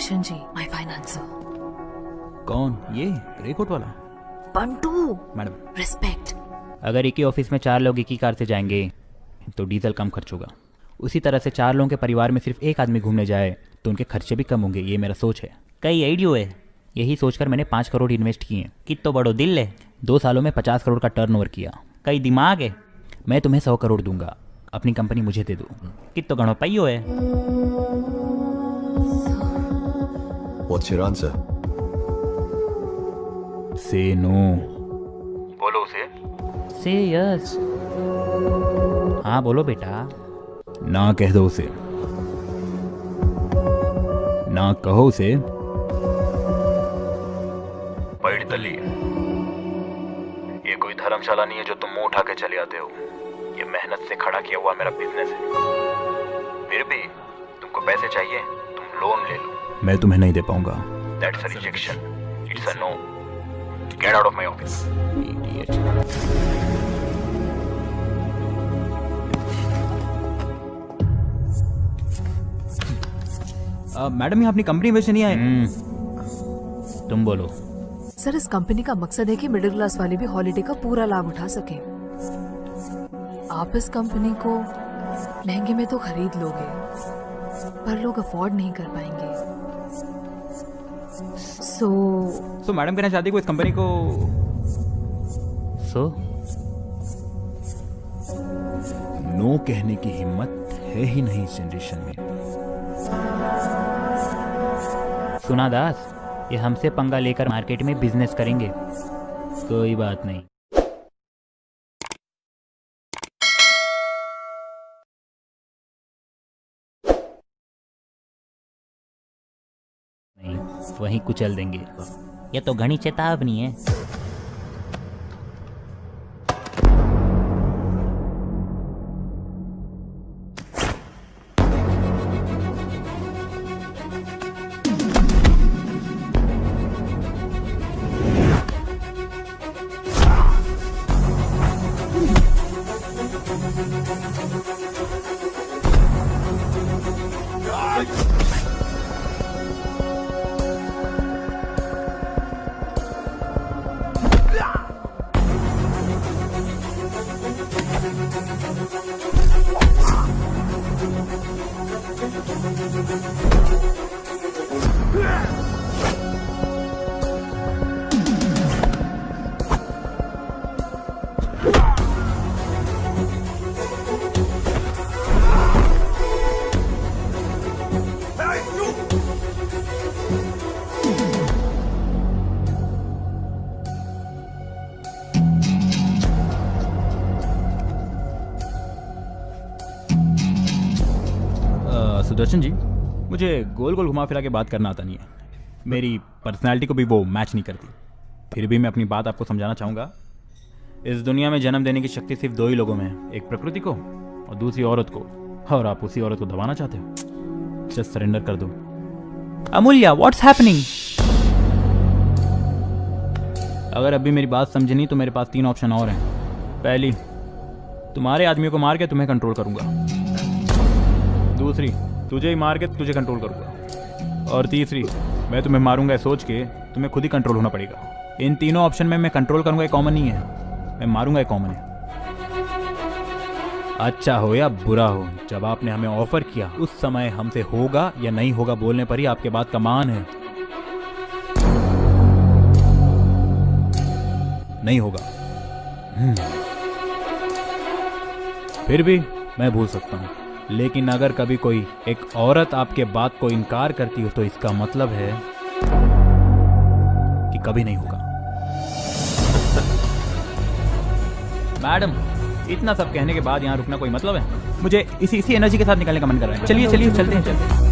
Sudarshan ji, my financer. कौन? ये रेकोट वाला? Bantu madam, respect. अगर एक ही ऑफिस में 4 लोग एक ही कार से जाएंगे तो डीजल कम खर्च होगा। उसी तरह से 4 लोगों के परिवार में सिर्फ एक आदमी घूमने जाए तो उनके खर्चे भी कम होंगे। ये मेरा सोच है। कई आइडियो है। यही सोचकर मैंने 5 करोड़ इन्वेस्ट किए। कितो बड़ो दिल है। 2 सालों में 50 करोड़ का टर्नओवर किया। कई दिमाग है। मैं तुम्हें 100 करोड़ दूंगा। अपनी कंपनी मुझे दे दो। कितो गणो पाइयो है। What's your answer? से नो। बोलो उसे। से यस। हाँ बोलो बेटा। ना कह दो उसे। ना कहो उसे। पैड़ तली। ये कोई धर्मशाला नहीं है जो तुम मुंह उठा के चले आते हो। ये मेहनत से खड़ा किया हुआ मेरा बिजनेस है। फिर भी तुमको पैसे चाहिए, तुम लोन ले लो। मैं तुम्हें नहीं दे पाऊंगा। That's a rejection. It's a no. Get out of my office. Idiot. Madam, ये अपनी कंपनी बेचने नहीं आए। तुम बोलो। सर, इस कंपनी का मकसद है कि मिडिल क्लास वाले भी हॉलिडे का पूरा लाभ उठा सके। आप इस कंपनी को महंगे में तो खरीद लोगे, पर लोग अफोर्ड नहीं कर पाएंगे। सो मैडम कहना चाहती को इस कंपनी को नो कहने की हिम्मत है ही नहीं इस जनरेशन में। सुना दास, ये हमसे पंगा लेकर मार्केट में बिजनेस करेंगे। कोई बात नहीं। वहीं कुचल देंगे। ये तो घनी चेतावनी है। सुदर्शन जी, मुझे गोल गोल घुमा फिरा के बात करना आता नहीं है। मेरी पर्सनालिटी को भी वो मैच नहीं करती। फिर भी मैं अपनी बात आपको समझाना चाहूँगा। इस दुनिया में जन्म देने की शक्ति सिर्फ 2 ही लोगों में है, एक प्रकृति को और दूसरी औरत को। और आप उसी औरत को दबाना चाहते हो। जस्ट सरेंडर कर दो। Amulya, what's happening? अगर अभी मेरी बात समझे नहीं तो मेरे पास 3 ऑप्शन और हैं। पहली, तुम्हारे आदमियों को मार के तुम्हें कंट्रोल करूँगा। दूसरी, तुझे ही मार के तुझे कंट्रोल करूँगा। और तीसरी, मैं तुम्हें मारूंगा सोच के तुम्हें खुद ही कंट्रोल होना पड़ेगा। इन तीनों ऑप्शन में मैं कंट्रोल करूंगा एक कॉमन नहीं है, मैं मारूंगा एक कॉमन है। अच्छा हो या बुरा हो, जब आपने हमें ऑफर किया उस समय हमसे होगा या नहीं होगा बोलने पर ही आपके बात का मान है। नहीं होगा। फिर भी मैं भूल सकता हूं, लेकिन अगर कभी कोई एक औरत आपके बात को इनकार करती हो तो इसका मतलब है कि कभी नहीं होगा। मैडम, इतना सब कहने के बाद यहाँ रुकना कोई मतलब है? मुझे इसी एनर्जी के साथ निकलने का मन कर रहा है। चलिए चलिए चलते हैं।